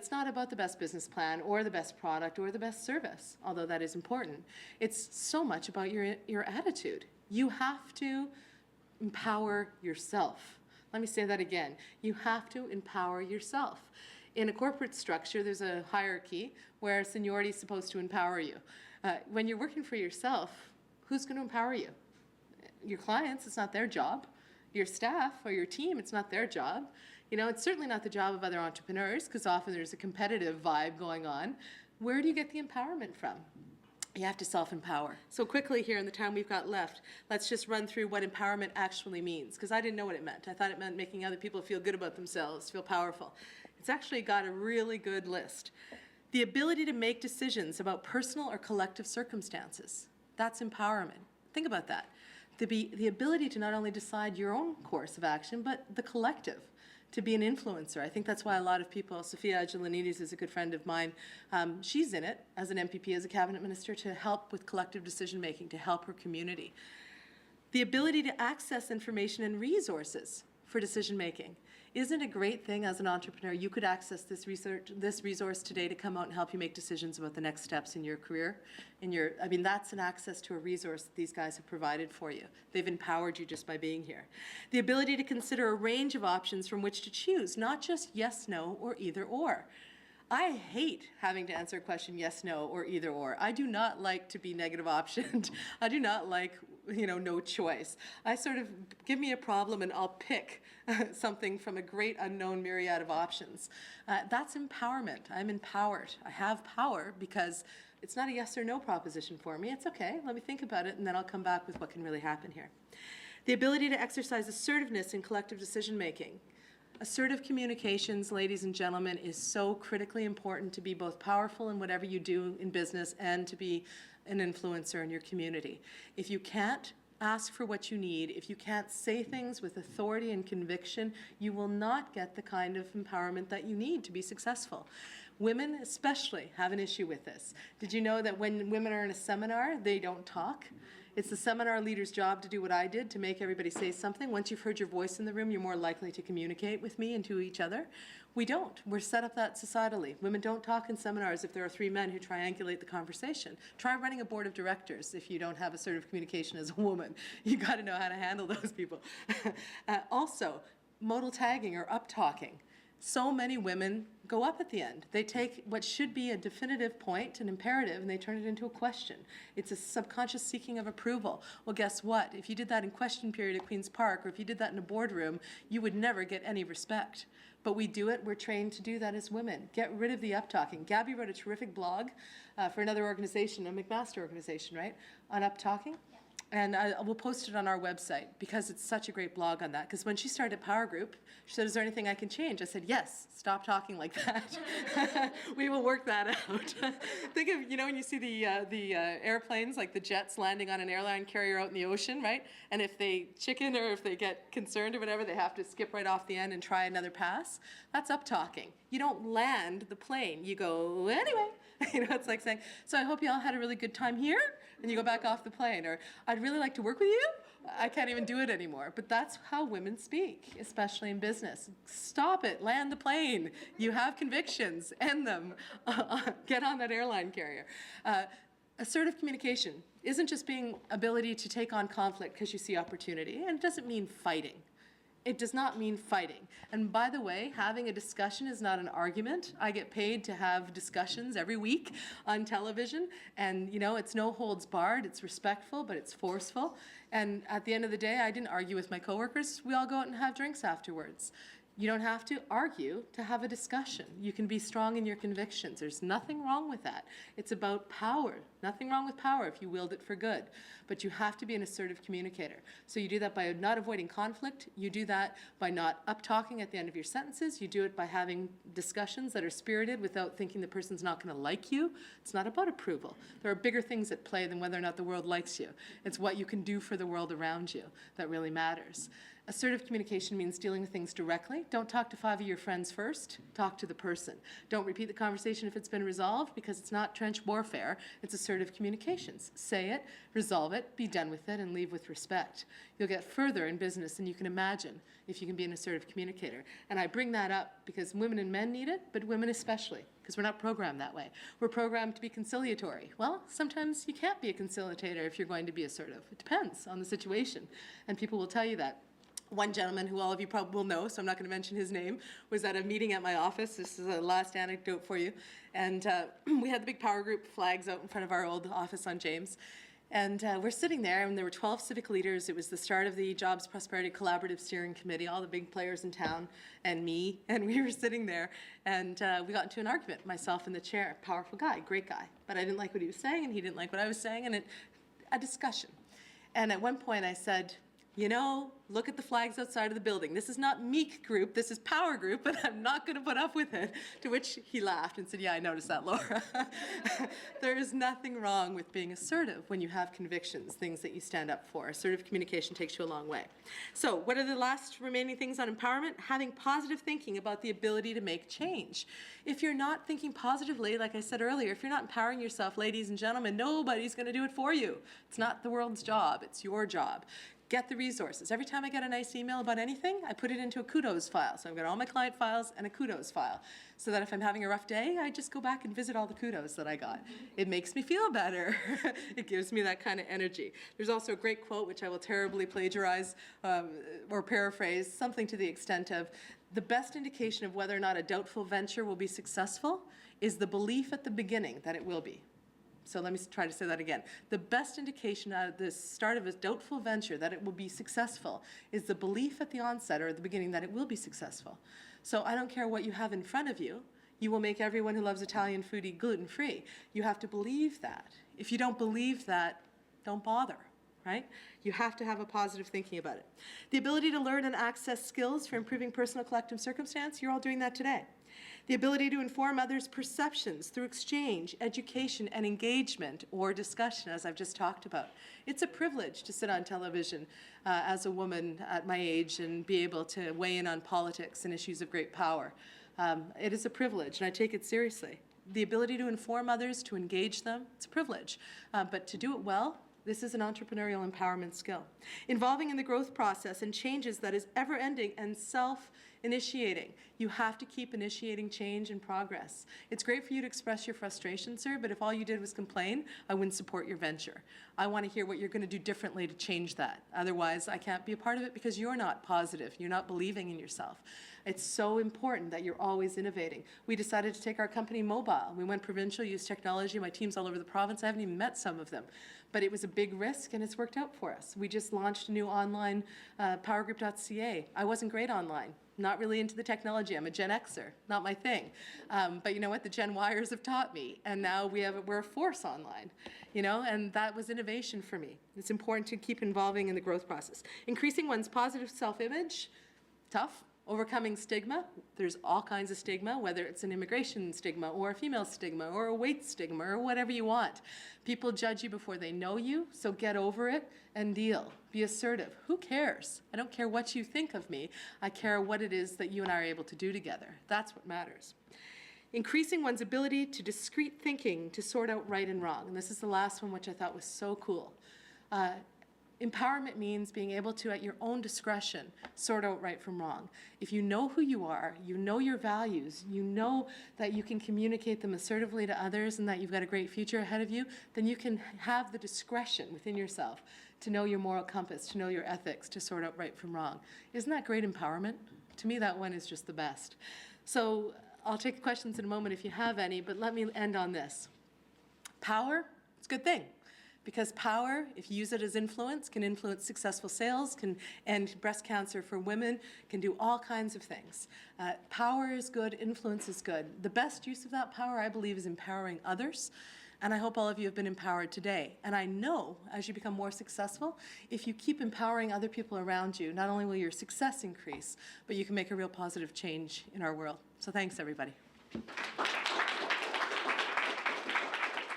it's not about the best business plan or the best product or the best service, although that is important. It's so much about your attitude. You have to empower yourself. Let me say that again. You have to empower yourself. In a corporate structure, there's a hierarchy where seniority is supposed to empower you. When you're working for yourself, who's going to empower you? Your clients, it's not their job. Your staff or your team, it's not their job. You know, it's certainly not the job of other entrepreneurs, because often there's a competitive vibe going on. Where do you get the empowerment from? You have to self-empower. So quickly here in the time we've got left, let's just run through what empowerment actually means, because I didn't know what it meant. I thought it meant making other people feel good about themselves, feel powerful. It's actually got a really good list. The ability to make decisions about personal or collective circumstances. That's empowerment. Think about that. The ability to not only decide your own course of action, but the collective, to be an influencer. I think that's why a lot of people, Sophia Agilanides is a good friend of mine, she's in it as an MPP, as a cabinet minister, to help with collective decision making, to help her community. The ability to access information and resources for decision making. Isn't it a great thing as an entrepreneur? You could access this resource today to come out and help you make decisions about the next steps in your career. I mean, that's an access to a resource that these guys have provided for you. They've empowered you just by being here. The ability to consider a range of options from which to choose, not just yes, no, or either or. I hate having to answer a question yes, no, or either or. I do not like to be negative optioned. I do not like, no choice. I sort of, give me a problem and I'll pick something from a great unknown myriad of options. That's empowerment. I'm empowered. I have power because it's not a yes or no proposition for me. It's okay. Let me think about it and then I'll come back with what can really happen here. The ability to exercise assertiveness in collective decision making. Assertive communications, ladies and gentlemen, is so critically important to be both powerful in whatever you do in business and to be an influencer in your community. If you can't ask for what you need, if you can't say things with authority and conviction, you will not get the kind of empowerment that you need to be successful. Women especially have an issue with this. Did you know that when women are in a seminar, they don't talk? It's the seminar leader's job to do what I did, to make everybody say something. Once you've heard your voice in the room, you're more likely to communicate with me and to each other. We don't. We're set up that societally. Women don't talk in seminars if there are three men who triangulate the conversation. Try running a board of directors if you don't have assertive communication as a woman. You got to know how to handle those people. Also, modal tagging or up-talking. So many women go up at the end. They take what should be a definitive point, an imperative, and they turn it into a question. It's a subconscious seeking of approval. Well, guess what? If you did that in question period at Queen's Park, or if you did that in a boardroom, you would never get any respect. But we do it. We're trained to do that as women. Get rid of the up-talking. Gabby wrote a terrific blog for another organization, a McMaster organization, right, on up-talking. Yeah. And we'll post it on our website because it's such a great blog on that. Because when she started Power Group, she said, is there anything I can change? I said, yes, stop talking like that. We will work that out. Think of, when you see the airplanes, like the jets landing on an airline carrier out in the ocean, right? And if they chicken or if they get concerned or whatever, they have to skip right off the end and try another pass. That's up talking. You don't land the plane. You go, anyway. It's like saying, so I hope you all had a really good time here, and you go back off the plane. Or, I'd really like to work with you. I can't even do it anymore. But that's how women speak, especially in business. Stop it. Land the plane. You have convictions. End them. Get on that airline carrier. Assertive communication isn't just being ability to take on conflict because you see opportunity, and it doesn't mean fighting. It does not mean fighting. And by the way, having a discussion is not an argument. I get paid to have discussions every week on television. And, it's no holds barred. It's respectful, but it's forceful. And at the end of the day, I didn't argue with my coworkers. We all go out and have drinks afterwards. You don't have to argue to have a discussion. You can be strong in your convictions. There's nothing wrong with that. It's about power. Nothing wrong with power if you wield it for good. But you have to be an assertive communicator. So you do that by not avoiding conflict. You do that by not up-talking at the end of your sentences. You do it by having discussions that are spirited without thinking the person's not going to like you. It's not about approval. There are bigger things at play than whether or not the world likes you. It's what you can do for the world around you that really matters. Assertive communication means dealing with things directly. Don't talk to 5 of your friends first. Talk to the person. Don't repeat the conversation if it's been resolved, because it's not trench warfare. It's assertive communications. Say it, resolve it, be done with it, and leave with respect. You'll get further in business than you can imagine if you can be an assertive communicator. And I bring that up because women and men need it, but women especially, because we're not programmed that way. We're programmed to be conciliatory. Well, sometimes you can't be a conciliator if you're going to be assertive. It depends on the situation, and people will tell you that. One gentleman who all of you probably will know, so I'm not going to mention his name, was at a meeting at my office. This is a last anecdote for you. And we had the big power group flags out in front of our old office on James. And we're sitting there, and there were 12 civic leaders. It was the start of the Jobs Prosperity Collaborative Steering Committee, all the big players in town, and me. And we were sitting there, and we got into an argument, myself and the chair. Powerful guy, great guy. But I didn't like what he was saying, and he didn't like what I was saying, and a discussion. And at one point I said, you know, look at the flags outside of the building. This is not meek group, this is power group, and I'm not going to put up with it. To which he laughed and said, yeah, I noticed that, Laura. There is nothing wrong with being assertive when you have convictions, things that you stand up for. Assertive communication takes you a long way. So what are the last remaining things on empowerment? Having positive thinking about the ability to make change. If you're not thinking positively, like I said earlier, if you're not empowering yourself, ladies and gentlemen, nobody's going to do it for you. It's not the world's job, it's your job. Get the resources. Every time I get a nice email about anything, I put it into a kudos file. So I've got all my client files and a kudos file. So that if I'm having a rough day, I just go back and visit all the kudos that I got. It makes me feel better. It gives me that kind of energy. There's also a great quote, which I will terribly plagiarize or paraphrase, something to the extent of, the best indication of whether or not a doubtful venture will be successful is the belief at the beginning that it will be. So let me try to say that again. The best indication at the start of a doubtful venture that it will be successful is the belief at the onset or at the beginning that it will be successful. So I don't care what you have in front of you. You will make everyone who loves Italian food eat gluten-free. You have to believe that. If you don't believe that, don't bother, right? You have to have a positive thinking about it. The ability to learn and access skills for improving personal collective circumstance, you're all doing that today. The ability to inform others' perceptions through exchange, education, and engagement or discussion, as I've just talked about. It's a privilege to sit on television as a woman at my age and be able to weigh in on politics and issues of great power. It is a privilege, and I take it seriously. The ability to inform others, to engage them, it's a privilege. But to do it well, this is an entrepreneurial empowerment skill. Involving in the growth process and changes that is ever-ending and self-initiating. You have to keep initiating change and progress. It's great for you to express your frustration, sir, but if all you did was complain, I wouldn't support your venture. I want to hear what you're going to do differently to change that. Otherwise, I can't be a part of it because you're not positive. You're not believing in yourself. It's so important that you're always innovating. We decided to take our company mobile. We went provincial, used technology. My team's all over the province. I haven't even met some of them. But it was a big risk, and it's worked out for us. We just launched a new online powergroup.ca. I wasn't great online. Not really into the technology. I'm a Gen Xer, not my thing. But you know what? The Gen Yers have taught me, and now we're a force online, you know, and that was innovation for me. It's important to keep involving in the growth process. Increasing one's positive self-image, tough. Overcoming stigma, there's all kinds of stigma, whether it's an immigration stigma or a female stigma or a weight stigma or whatever you want. People judge you before they know you, so get over it and deal. Be assertive. Who cares? I don't care what you think of me. I care what it is that you and I are able to do together. That's what matters. Increasing one's ability to discrete thinking to sort out right and wrong. And this is the last one, which I thought was so cool. Empowerment means being able to, at your own discretion, sort out right from wrong. If you know who you are, you know your values, you know that you can communicate them assertively to others and that you've got a great future ahead of you, then you can have the discretion within yourself to know your moral compass, to know your ethics, to sort out right from wrong. Isn't that great empowerment? To me, that one is just the best. So I'll take questions in a moment if you have any, but let me end on this. Power, it's a good thing. Because power, if you use it as influence, can influence successful sales, can end breast cancer for women, can do all kinds of things. Power is good, influence is good. The best use of that power, I believe, is empowering others. And I hope all of you have been empowered today. And I know as you become more successful, if you keep empowering other people around you, not only will your success increase, but you can make a real positive change in our world. So thanks, everybody.